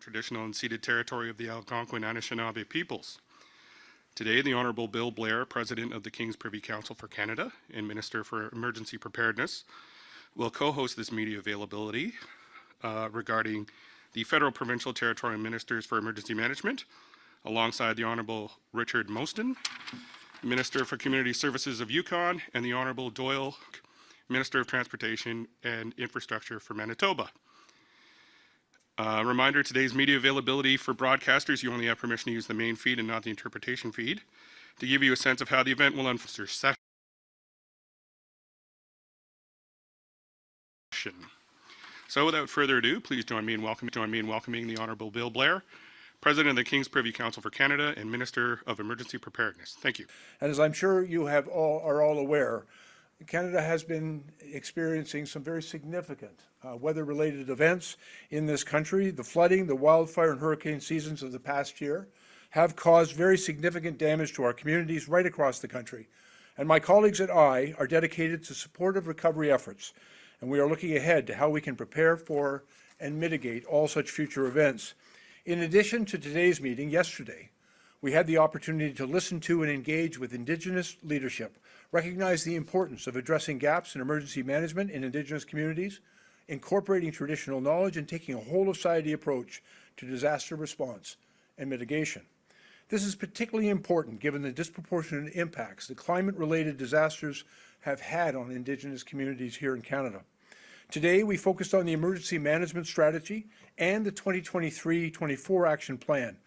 traditional and ceded territory of the Algonquin Anishinaabe peoples. Today, the Honourable Bill Blair, President of the King's Privy Council for Canada and Minister for Emergency Preparedness, will co-host this media availability regarding the federal, provincial, territorial ministers for emergency management, alongside the Honourable Richard Mostyn, Minister for Community Services of Yukon, and the Honourable Doyle, Minister of Transportation and Infrastructure for Manitoba. Reminder, today's media availability for broadcasters, you only have permission to use the main feed and not the interpretation feed. To give you a sense of how the event will unfold, session. So without further ado, please join me in welcoming the Honourable Bill Blair, President of the King's Privy Council for Canada and Minister of Emergency Preparedness. Thank you. And as I'm sure you are all aware, Canada has been experiencing some very significant weather-related events in this country. The flooding, the wildfire and hurricane seasons of the past year have caused very significant damage to our communities right across the country. And my colleagues and I are dedicated to supportive recovery efforts, and we are looking ahead to how we can prepare for and mitigate all such future events. In addition to today's meeting, yesterday, we had the opportunity to listen to and engage with Indigenous leadership, recognize the importance of addressing gaps in emergency management in Indigenous communities, incorporating traditional knowledge, and taking a whole-of-society approach to disaster response and mitigation. This is particularly important given the disproportionate impacts that climate-related disasters have had on Indigenous communities here in Canada. Today, we focused on the emergency management strategy and the 2023-24 action plan,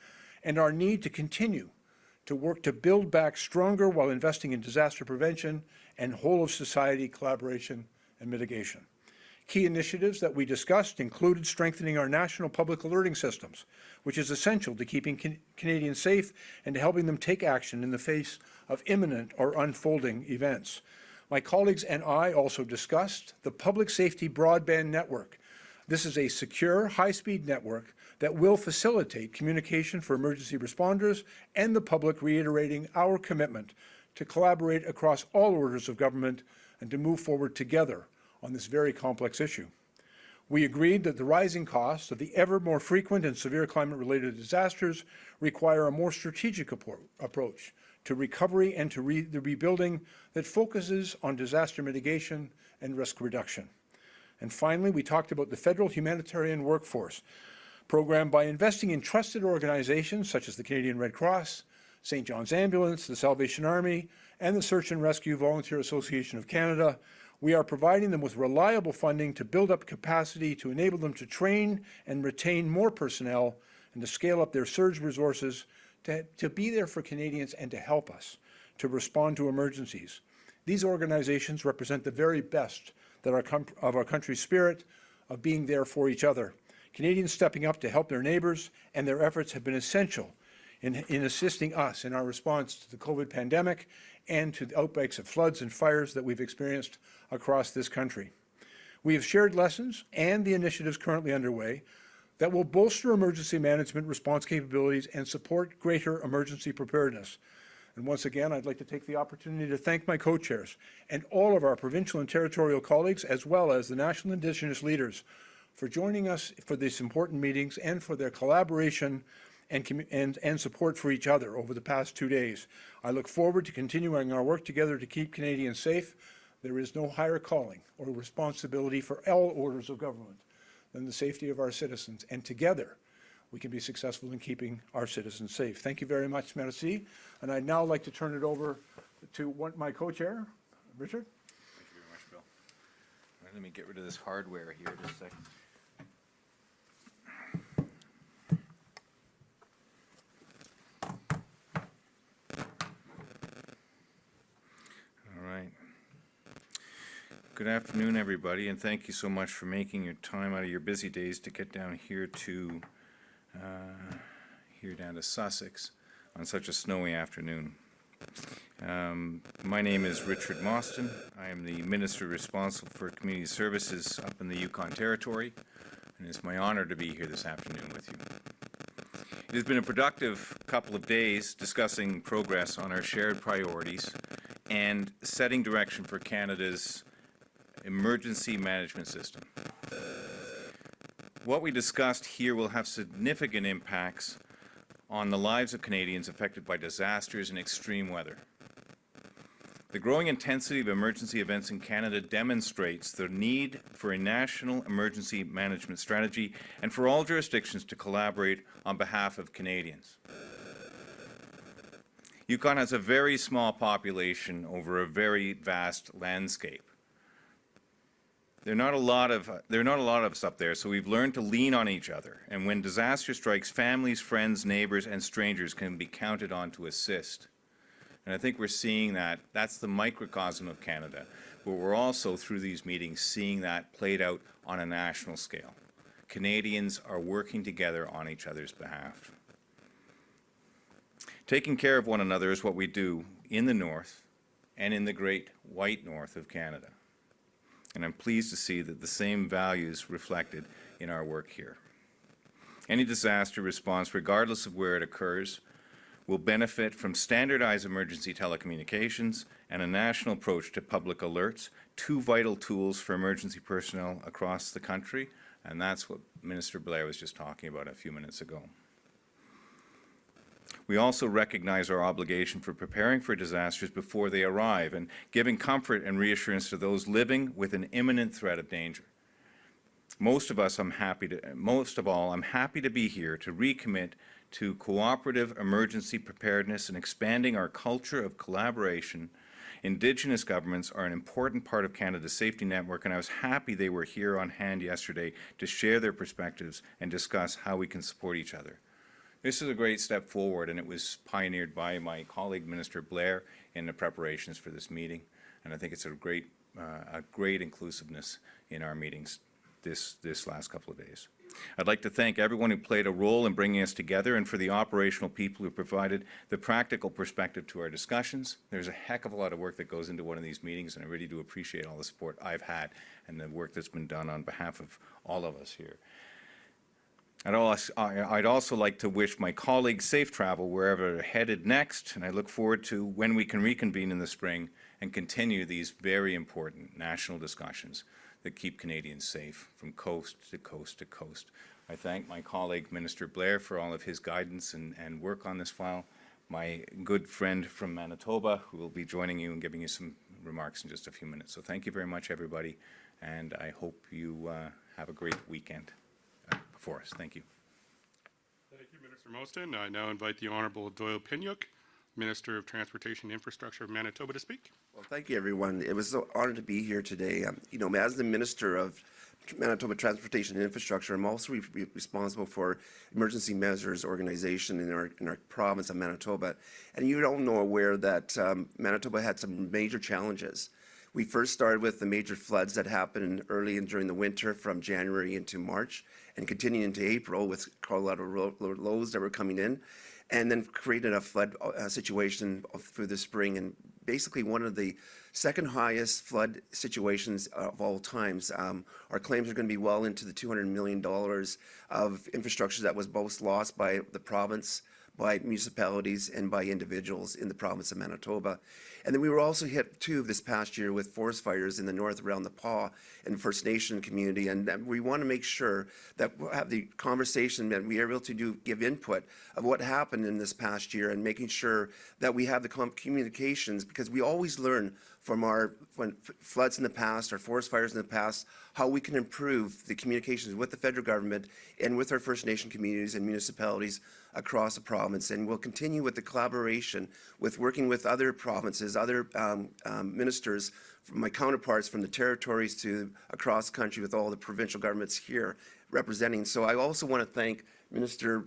and our need to continue to work to build back stronger while investing in disaster prevention and whole-of-society collaboration and mitigation. Key initiatives that we discussed included strengthening our national public alerting systems, which is essential to keeping Canadians safe and to helping them take action in the face of imminent or unfolding events. My colleagues and I also discussed the public safety broadband network. This is a secure, high-speed network that will facilitate communication for emergency responders and the public, reiterating our commitment to collaborate across all orders of government and to move forward together on this very complex issue. We agreed that the rising costs of the ever more frequent and severe climate-related disasters require a more strategic approach to recovery and to the rebuilding that focuses on disaster mitigation and risk reduction. And finally, we talked about the federal humanitarian workforce program by investing in trusted organizations such as the Canadian Red Cross, St. John's Ambulance, the Salvation Army, and the Search and Rescue Volunteer Association of Canada. We are providing them with reliable funding to build up capacity to enable them to train and retain more personnel and to scale up their surge resources to be there for Canadians and to help us to respond to emergencies. These organizations represent the very best of our country's spirit of being there for each other. Canadians stepping up to help their neighbours, and their efforts have been essential in assisting us in our response to the COVID pandemic and to the outbreaks of floods and fires that we've experienced across this country. We have shared lessons and the initiatives currently underway that will bolster emergency management response capabilities and support greater emergency preparedness. And once again, I'd like to take the opportunity to thank my co-chairs and all of our provincial and territorial colleagues, as well as the national Indigenous leaders, for joining us for these important meetings and for their collaboration and support for each other over the past 2 days. I look forward to continuing our work together to keep Canadians safe. There is no higher calling or responsibility for all orders of government than the safety of our citizens, and together we can be successful in keeping our citizens safe. Thank you very much, merci. And I'd now like to turn it over to my co-chair, Richard. Thank you very much, Bill. All right, let me get rid of this hardware here just a second. All right. Good afternoon, everybody, and thank you so much for making your time out of your busy days to get down here to down to Sussex on such a snowy afternoon. My name is Richard Mostyn. I am the Minister responsible for Community Services up in the Yukon Territory, and it's my honor to be here this afternoon with you. It has been a productive couple of days discussing progress on our shared priorities and setting direction for Canada's emergency management system. What we discussed here will have significant impacts on the lives of Canadians affected by disasters and extreme weather. The growing intensity of emergency events in Canada demonstrates the need for a national emergency management strategy and for all jurisdictions to collaborate on behalf of Canadians. Yukon has a very small population over a very vast landscape. There are not a lot of us up there, so we've learned to lean on each other. And when disaster strikes, families, friends, neighbors, and strangers can be counted on to assist. And I think we're seeing that. That's the microcosm of Canada, but we're also, through these meetings, seeing that played out on a national scale. Canadians are working together on each other's behalf. Taking care of one another is what we do in the north and in the great white north of Canada. And I'm pleased to see that the same values reflected in our work here. Any disaster response, regardless of where it occurs, will benefit from standardized emergency telecommunications and a national approach to public alerts, two vital tools for emergency personnel across the country, and that's what Minister Blair was just talking about a few minutes ago. We also recognize our obligation for preparing for disasters before they arrive and giving comfort and reassurance to those living with an imminent threat of danger. Most of all, I'm happy to be here to recommit to cooperative emergency preparedness and expanding our culture of collaboration. Indigenous governments are an important part of Canada's safety network, and I was happy they were here on hand yesterday to share their perspectives and discuss how we can support each other. This is a great step forward, and it was pioneered by my colleague, Minister Blair, in the preparations for this meeting. And I think it's a great inclusiveness in our meetings this last couple of days. I'd like to thank everyone who played a role in bringing us together and for the operational people who provided the practical perspective to our discussions. There's a heck of a lot of work that goes into one of these meetings, and I really do appreciate all the support I've had and the work that's been done on behalf of all of us here. I'd also like to wish my colleagues safe travel wherever they're headed next, and I look forward to when we can reconvene in the spring and continue these very important national discussions that keep Canadians safe from coast to coast to coast. I thank my colleague, Minister Blair, for all of his guidance and work on this file, my good friend from Manitoba, who will be joining you and giving you some remarks in just a few minutes. So thank you very much, everybody, and I hope you have a great weekend before us. Thank you. Thank you, Minister Mostyn. I now invite the Honourable Doyle Piwniuk, Minister of Transportation and Infrastructure of Manitoba, to speak. Well, thank you, everyone. It was an honor to be here today. As the Minister of Manitoba Transportation and Infrastructure, I'm also responsible for emergency measures organization in our province of Manitoba. And you don't know aware that Manitoba had some major challenges. We first started with the major floods that happened early and during the winter from January into March and continuing into April with Colorado lows that were coming in, and then created a flood situation through the spring, and basically one of the second highest flood situations of all times. Our claims are going to be well into the $200 million of infrastructure that was both lost by the province, by municipalities, and by individuals in the province of Manitoba. And then we were also hit too this past year with forest fires in the north around the Paw and First Nation community. And we want to make sure that we'll have the conversation and we are able to give input of what happened in this past year, and making sure that we have the communications, because we always learn from our floods in the past, our forest fires in the past, how we can improve the communications with the federal government and with our First Nation communities and municipalities across the province. And we'll continue with the collaboration with working with other provinces, other ministers, my counterparts from the territories to across the country, with all the provincial governments here representing. So I also want to thank Minister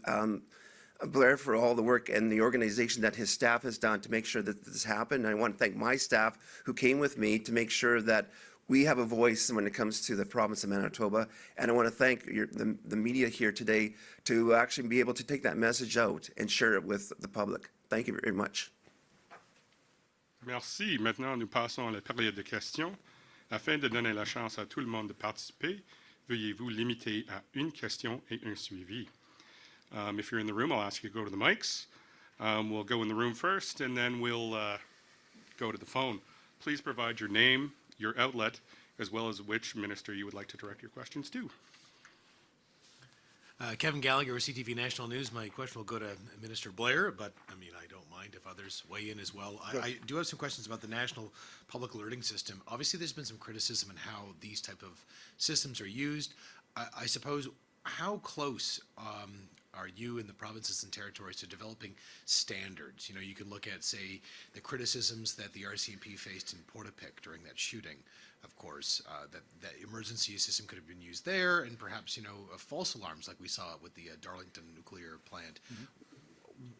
Blair for all the work and the organization that his staff has done to make sure that this happened. And I want to thank my staff who came with me to make sure that we have a voice when it comes to the province of Manitoba. And I want to thank the media here today to actually be able to take that message out and share it with the public. Thank you very much. Merci. Maintenant, nous passons à la période de questions. Afin de donner la chance à tout le monde de participer, veuillez-vous limiter à une question et un suivi. If you're in the room, I'll ask you to go to the mics. We'll go in the room first, and then we'll go to the phone. Please provide your name, your outlet, as well as which minister you would like to direct your questions to. Kevin Gallagher with CTV National News. My question will go to Minister Blair, but I mean, I don't mind if others weigh in as well. I do have some questions about the National Public Alerting System. Obviously, there's been some criticism in how these type of systems are used. I suppose, how close are you and the provinces and territories to developing standards? You know, you can look at, say, the criticisms that the RCMP faced in Portapic during that shooting, of course, that emergency system could have been used there, and perhaps, you know, false alarms like we saw with the Darlington nuclear plant.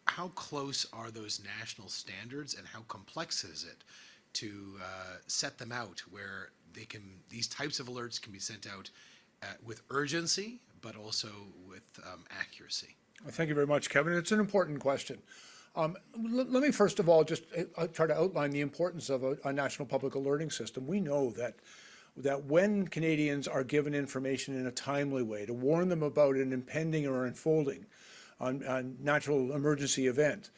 How close are those national standards, and how complex is it to set them out where these types of alerts can be sent out with urgency, but also with accuracy? Well, thank you very much, Kevin. It's an important question. Let me first of all just try to outline the importance of a national public alerting system. We know that when Canadians are given information in a timely way to warn them about an impending or unfolding natural emergency event,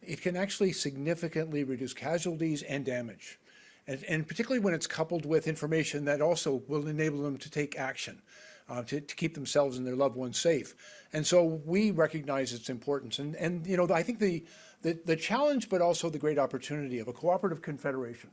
it can actually significantly reduce casualties and damage. And particularly when it's coupled with information that also will enable them to take action. To keep themselves and their loved ones safe. And so we recognize its importance. And you know, I think the challenge, but also the great opportunity of a cooperative confederation,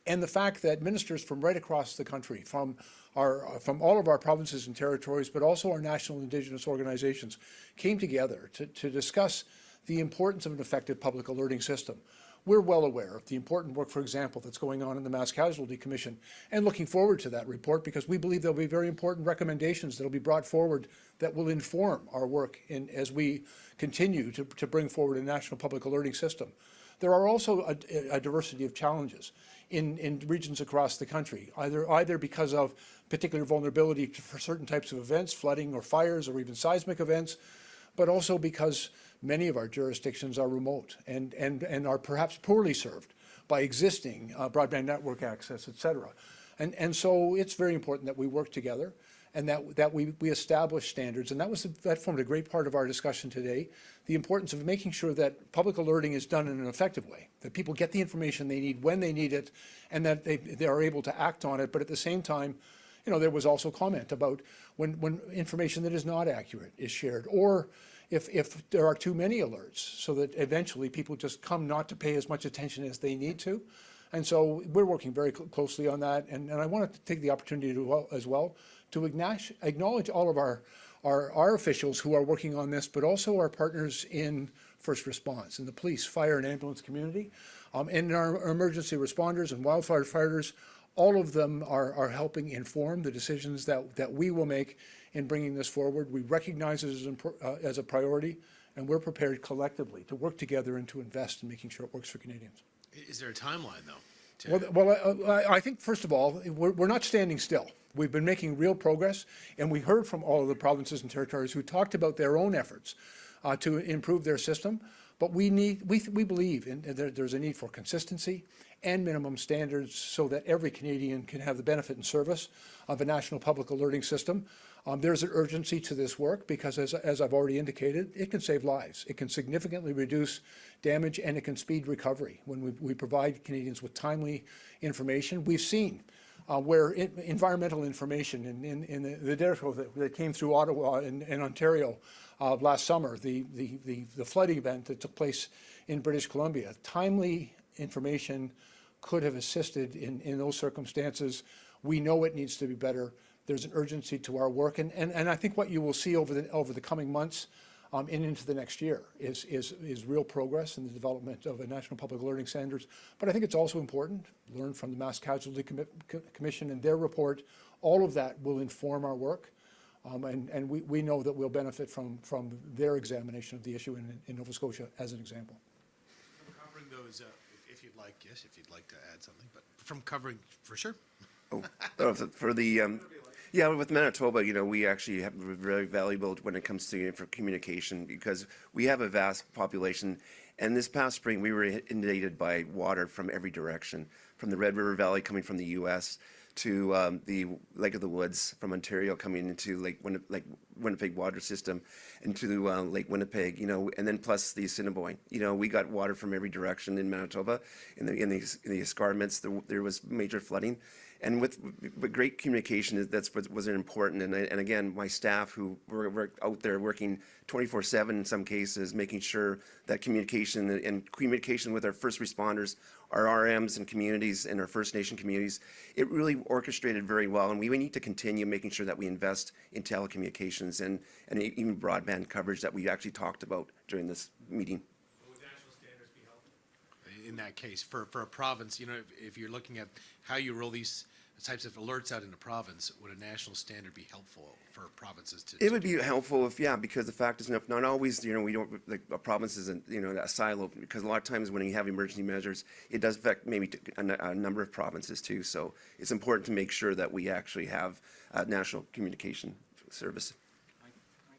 and the fact that ministers from right across the country, from all of our provinces and territories, but also our national Indigenous organizations, came together to discuss the importance of an effective public alerting system. We're well aware of the important work, for example, that's going on in the Mass Casualty Commission, and looking forward to that report, because we believe there'll be very important recommendations that'll be brought forward that will inform our work as we continue to bring forward a national public alerting system. There are also a diversity of challenges in regions across the country, either because of particular vulnerability for certain types of events, flooding or fires or even seismic events, but also because many of our jurisdictions are remote and are perhaps poorly served by existing broadband network access, et cetera. And so it's very important that we work together and that we establish standards. And that formed a great part of our discussion today, the importance of making sure that public alerting is done in an effective way, that people get the information they need when they need it, and that they are able to act on it. But at the same time, you know, there was also comment about when information that is not accurate is shared, or if there are too many alerts, so that eventually people just come not to pay as much attention as they need to. And so we're working very closely on that. And I want to take the opportunity as well to acknowledge all of our officials who are working on this, but also our partners in first response, in the police, fire, and ambulance community, and our emergency responders and wildfire fighters. All of them are helping inform the decisions that we will make in bringing this forward. We recognize it as a priority, and we're prepared collectively to work together and to invest in making sure it works for Canadians. Is there a timeline, though? Well, I think, first of all, we're not standing still. We've been making real progress, and we heard from all of the provinces and territories who talked about their own efforts to improve their system. But we believe there's a need for consistency and minimum standards so that every Canadian can have the benefit and service of a national public alerting system. There's an urgency to this work because, as I've already indicated, it can save lives. It can significantly reduce damage, and it can speed recovery when we provide Canadians with timely information. We've seen where environmental information in the data that came through Ottawa and Ontario last summer, the flooding event that took place in British Columbia, timely information could have assisted in those circumstances. We know it needs to be better. There's an urgency to our work, and I think what you will see over the coming months and into the next year is real progress in the development of a national public alerting standards. But I think it's also important, learn from the Mass Casualty Commission and their report. All of that will inform our work, and we know that we'll benefit from their examination of the issue in Nova Scotia as an example. From covering those, if you'd like, yes, if you'd like to add something, but from covering, for sure. For the, yeah, with Manitoba, you know, we actually have very valuable when it comes to communication, because we have a vast population. And this past spring, we were inundated by water from every direction, from the Red River Valley coming from the U.S. to the Lake of the Woods from Ontario coming into Lake Winnipeg water system, and to Lake Winnipeg, you know, and then plus the Assiniboine. You know, we got water from every direction in Manitoba. In the escarpments, there was major flooding. And with great communication, that's what was important. And again, my staff who were out there working 24/7 in some cases, making sure that communication and communication with our first responders, our RMs and communities and our First Nation communities, it really orchestrated very well. And we need to continue making sure that we invest in telecommunications and even broadband coverage that we actually talked about during this meeting. Would national standards be helpful? In that case, for a province, you know, if you're looking at how you roll these types of alerts out in a province, would a national standard be helpful for provinces to? It would be helpful if, yeah, because the fact is, not always, you know, we don't, like, a province isn't, you know, a silo, because a lot of times when you have emergency measures, it does affect maybe a number of provinces too. So it's important to make sure that we actually have a national communication service. I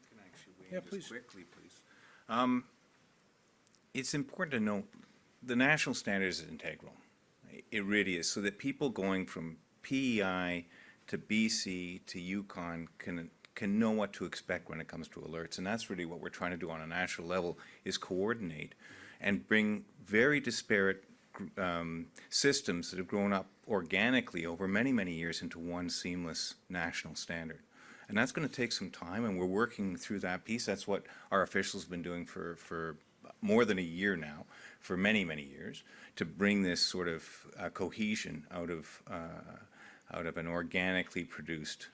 can actually weigh Yeah, in please. just quickly, please. It's important to note the national standards is integral. It really is, so that people going from PEI to BC to Yukon can know what to expect when it comes to alerts. And that's really what we're trying to do on a national level, is coordinate and bring very disparate systems that have grown up organically over many, many years into one seamless national standard. And that's going to take some time, and we're working through that piece. That's what our officials have been doing for more than a year now, for many, many years, to bring this sort of cohesion out of an organically produced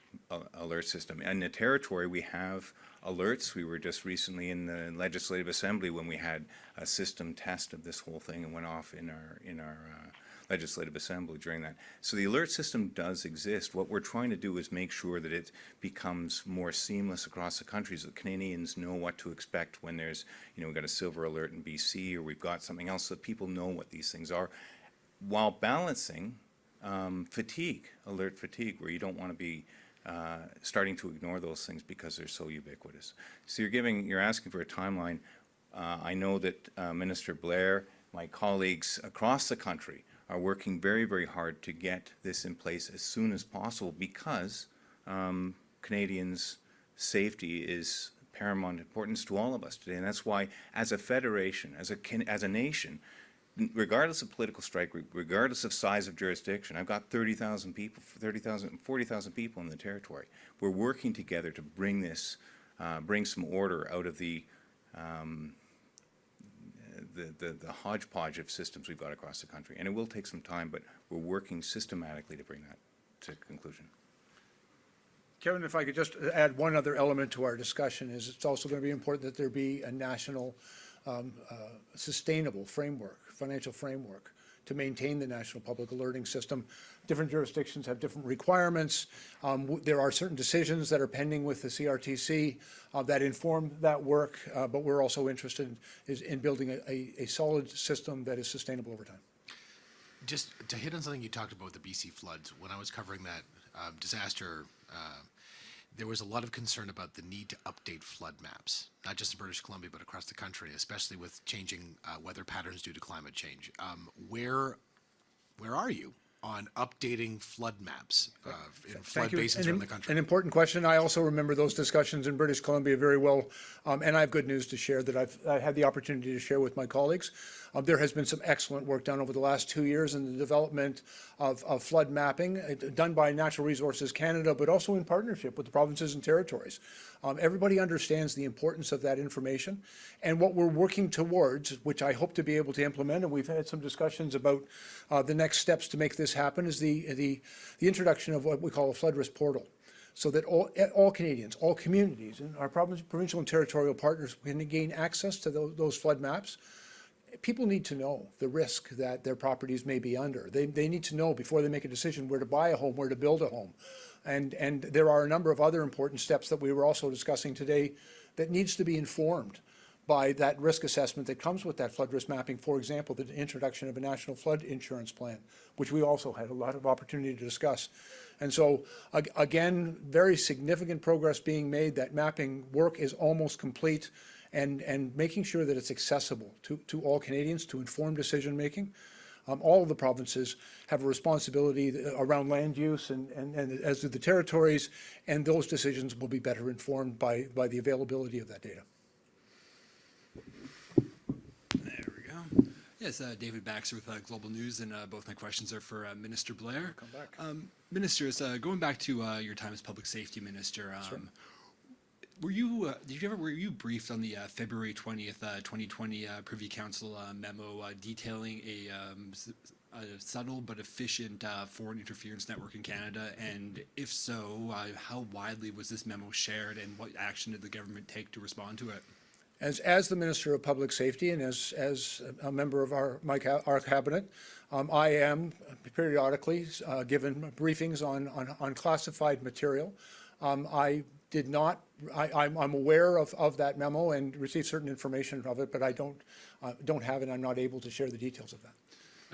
alert system. In the territory, we have alerts. We were just recently in the Legislative Assembly when we had a system test of this whole thing and went off in our Legislative Assembly during that. So the alert system does exist. What we're trying to do is make sure that it becomes more seamless across the country so that Canadians know what to expect when there's, you know, we've got a silver alert in BC or we've got something else, so that people know what these things are, while balancing fatigue, alert fatigue, where you don't want to be starting to ignore those things because they're so ubiquitous. So you're asking for a timeline. I know that Minister Blair, my colleagues across the country, are working very, very hard to get this in place as soon as possible, because Canadians' safety is paramount importance to all of us today. And that's why, as a federation, as a nation, regardless of political strike, regardless of size of jurisdiction, I've got 30,000 people, 40,000 people in the territory. We're working together to bring this, bring some order out of the hodgepodge of systems we've got across the country. And it will take some time, but we're working systematically to bring that to conclusion. Kevin, if I could just add one other element to our discussion, is it's also going to be important that there be a national sustainable framework, financial framework, to maintain the national public alerting system. Different jurisdictions have different requirements. There are certain decisions that are pending with the CRTC that inform that work, but we're also interested in building a solid system that is sustainable over time. Just to hit on something you talked about with the BC floods, when I was covering that disaster, there was a lot of concern about the need to update flood maps, not just in British Columbia, but across the country, especially with changing weather patterns due to climate change. Where are you on updating flood maps in flood basins around the country? An important question. I also remember those discussions in British Columbia very well, and I have good news to share that I've had the opportunity to share with my colleagues. There has been some excellent work done over the last 2 years in the development of flood mapping, done by Natural Resources Canada, but also in partnership with the provinces and territories. Everybody understands the importance of that information, and what we're working towards, which I hope to be able to implement, and we've had some discussions about the next steps to make this happen, is the introduction of what we call a flood risk portal, so that all Canadians, all communities, and our provincial and territorial partners can gain access to those flood maps. People need to know the risk that their properties may be under. They need to know before they make a decision where to buy a home, where to build a home. And there are a number of other important steps that we were also discussing today that needs to be informed by that risk assessment that comes with that flood risk mapping. For example, the introduction of a national flood insurance plan, which we also had a lot of opportunity to discuss. And so, again, very significant progress being made. That mapping work is almost complete, and making sure that it's accessible to all Canadians to inform decision-making. All of the provinces have a responsibility around land use, and as do the territories, and those decisions will be better informed by the availability of that data. There we go. Yes, David Baxter with Global News, and both my questions are for Minister Blair. Come back. Minister, going back to your time as Public Safety Minister, were you briefed on the February 20th, 2020 Privy Council memo detailing a subtle but efficient foreign interference network in Canada? And if so, how widely was this memo shared, and what action did the government take to respond to it? As the Minister of Public Safety and as a member of our cabinet, I am periodically given briefings on classified material. I'm aware of that memo and received certain information of it, but I don't have it. I'm not able to share the details of that.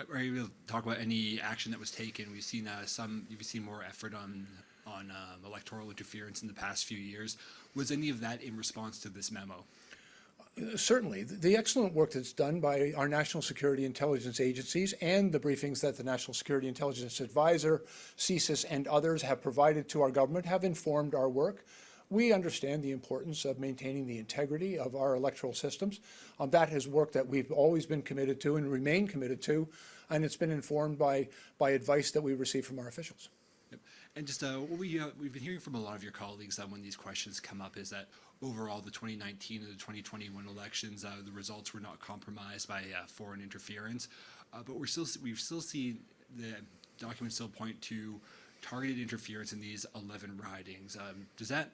Are you able to talk about any action that was taken? We've seen you've seen more effort on electoral interference in the past few years. Was any of that in response to this memo? Certainly. The excellent work that's done by our national security intelligence agencies and the briefings that the National Security Intelligence Advisor, CSIS, and others have provided to our government have informed our work. We understand the importance of maintaining the integrity of our electoral systems. That is work that we've always been committed to and remain committed to, and it's been informed by advice that we receive from our officials. Yep. And just what we've been hearing from a lot of your colleagues when these questions come up is that overall the 2019 and the 2021 elections, the results were not compromised by foreign interference, but we've still seen the documents still point to targeted interference in these 11 ridings. Does that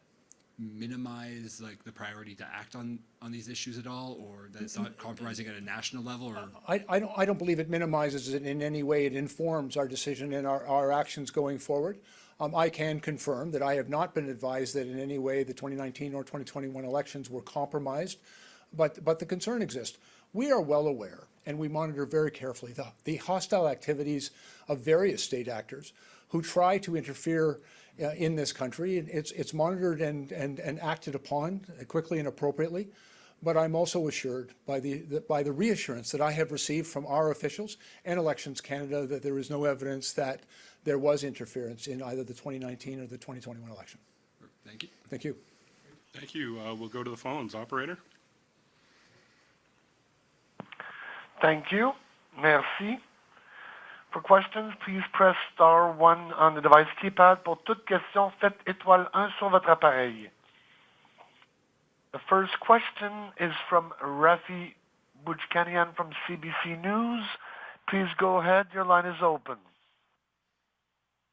minimize the priority to act on these issues at all, or that it's not compromising at a national level? Or I don't believe it minimizes it in any way. It informs our decision and our actions going forward. I can confirm that I have not been advised that in any way the 2019 or 2021 elections were compromised, but the concern exists. We are well aware, and we monitor very carefully the hostile activities of various state actors who try to interfere in this country. It's monitored and acted upon quickly and appropriately. But I'm also assured by the reassurance that I have received from our officials and Elections Canada that there is no evidence that there was interference in either the 2019 or the 2021 election. Thank you. Thank you. Thank you. We'll go to the phones. Operator? Thank you. Merci. For questions, please press star 1 on the device keypad. Pour toute question, faites étoile 1 sur votre appareil. The first question is from Rafi Bujkanian from CBC News. Please go ahead. Your line is open.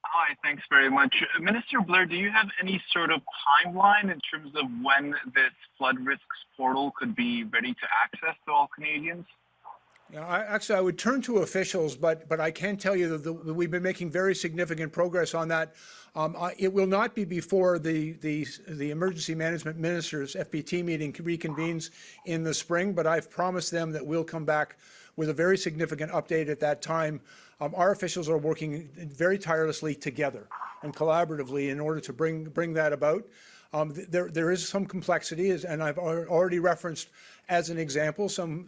Hi, thanks very much. Minister Blair, do you have any sort of timeline in terms of when this flood risks portal could be ready to access to all Canadians? Yeah, I would turn to officials, but I can tell you that we've been making very significant progress on that. It will not be before the Emergency Management Ministers FPT meeting reconvenes in the spring, but I've promised them that we'll come back with a very significant update at that time. Our officials are working very tirelessly together and collaboratively in order to bring that about. There is some complexity, and I've already referenced as an example some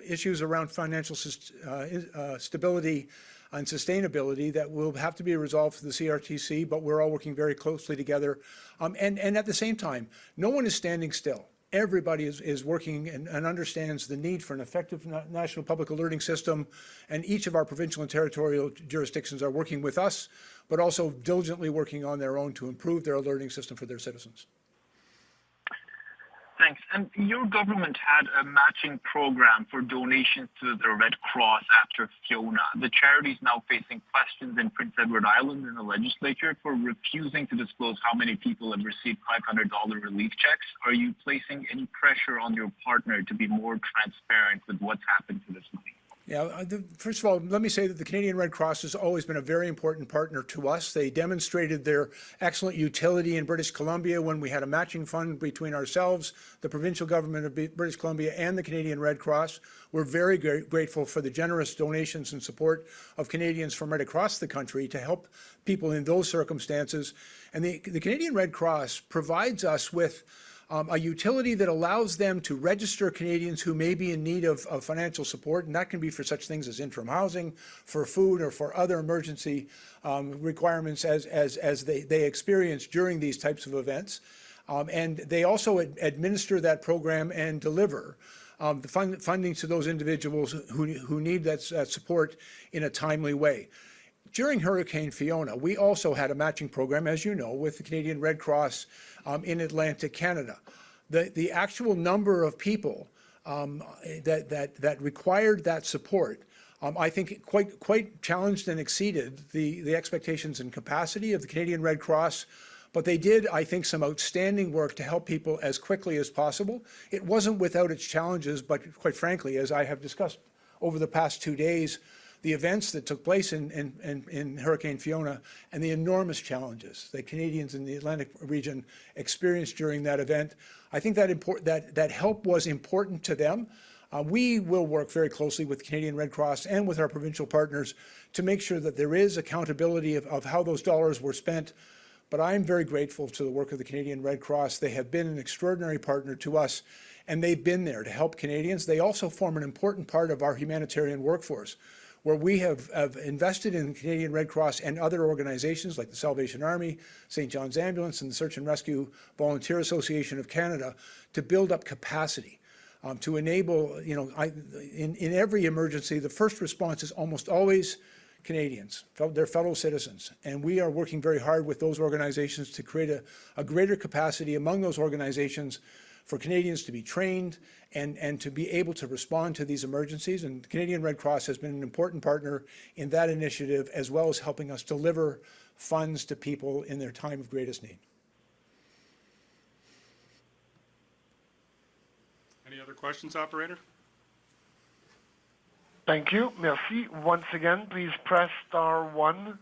issues around financial stability and sustainability that will have to be resolved for the CRTC, but we're all working very closely together. And at the same time, no one is standing still. Everybody is working and understands the need for an effective national public alerting system, and each of our provincial and territorial jurisdictions are working with us, but also diligently working on their own to improve their alerting system for their citizens. Thanks. And your government had a matching program for donations to the Red Cross after Fiona. The charity is now facing questions in Prince Edward Island in the legislature for refusing to disclose how many people have received $500 relief checks. Are you placing any pressure on your partner to be more transparent with what's happened to this money? Yeah, first of all, let me say that the Canadian Red Cross has always been a very important partner to us. They demonstrated their excellent utility in British Columbia when we had a matching fund between ourselves, the provincial government of British Columbia, and the Canadian Red Cross. We're very grateful for the generous donations and support of Canadians from right across the country to help people in those circumstances. And the Canadian Red Cross provides us with a utility that allows them to register Canadians who may be in need of financial support, and that can be for such things as interim housing, for food, or for other emergency requirements as they experience during these types of events. And they also administer that program and deliver the funding to those individuals who need that support in a timely way. During Hurricane Fiona, we also had a matching program, as you know, with the Canadian Red Cross in Atlantic Canada. The actual number of people that required that support, I think quite challenged and exceeded the expectations and capacity of the Canadian Red Cross. But they did, I think, some outstanding work to help people as quickly as possible. It wasn't without its challenges, but quite frankly, as I have discussed over the past 2 days, the events that took place in Hurricane Fiona and the enormous challenges that Canadians in the Atlantic region experienced during that event, I think that help was important to them. We will work very closely with the Canadian Red Cross and with our provincial partners to make sure that there is accountability of how those dollars were spent. But I'm very grateful to the work of the Canadian Red Cross. They have been an extraordinary partner to us, and they've been there to help Canadians. They also form an important part of our humanitarian workforce, where we have invested in the Canadian Red Cross and other organizations like the Salvation Army, St. John's Ambulance, and the Search and Rescue Volunteer Association of Canada to build up capacity, to enable, in every emergency, the first response is almost always Canadians, their fellow citizens. And we are working very hard with those organizations to create a greater capacity among those organizations for Canadians to be trained and to be able to respond to these emergencies. And the Canadian Red Cross has been an important partner in that initiative, as well as helping us deliver funds to people in their time of greatest need. Any other questions, operator? Thank you. Merci. Once again, please press *1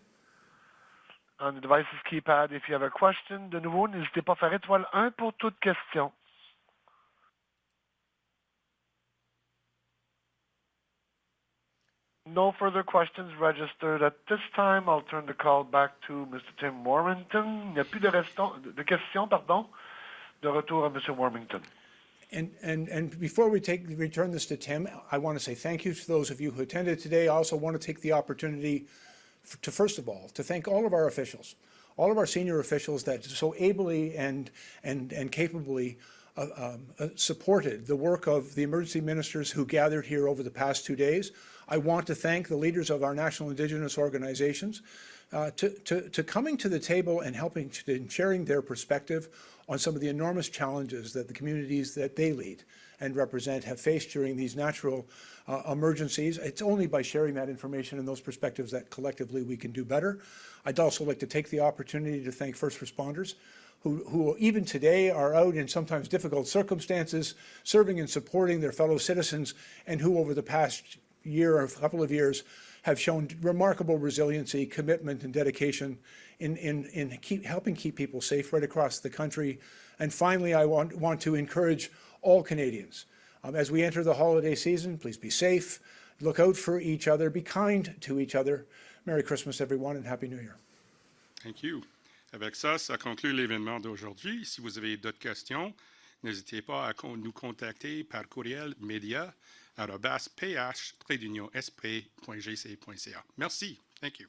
on the device's keypad if you have a question. De nouveau, n'hésitez pas à faire étoile 1 pour toute question. No further questions registered at this time. I'll turn the call back to Mr. Tim Warmington. Il n'y a plus de questions, pardon. De retour à Mr. Warmington. And before we return this to Tim, I want to say thank you to those of you who attended today. I also want to take the opportunity to, first of all, to thank all of our officials, all of our senior officials that so ably and capably supported the work of the emergency ministers who gathered here over the past 2 days. I want to thank the leaders of our national Indigenous organizations to coming to the table and helping and sharing their perspective on some of the enormous challenges that the communities that they lead and represent have faced during these natural emergencies. It's only by sharing that information and those perspectives that collectively we can do better. I'd also like to take the opportunity to thank first responders who even today are out in sometimes difficult circumstances, serving and supporting their fellow citizens, and who over the past year or a couple of years have shown remarkable resiliency, commitment, and dedication in helping keep people safe right across the country. And finally, I want to encourage all Canadians, as we enter the holiday season, please be safe, look out for each other, be kind to each other. Merry Christmas, everyone, and Happy New Year. Thank you. Avec ça, ça conclut l'événement d'aujourd'hui. Si vous avez d'autres questions, n'hésitez pas à nous contacter par courriel media@ph-sp.gc.ca. Merci. Thank you.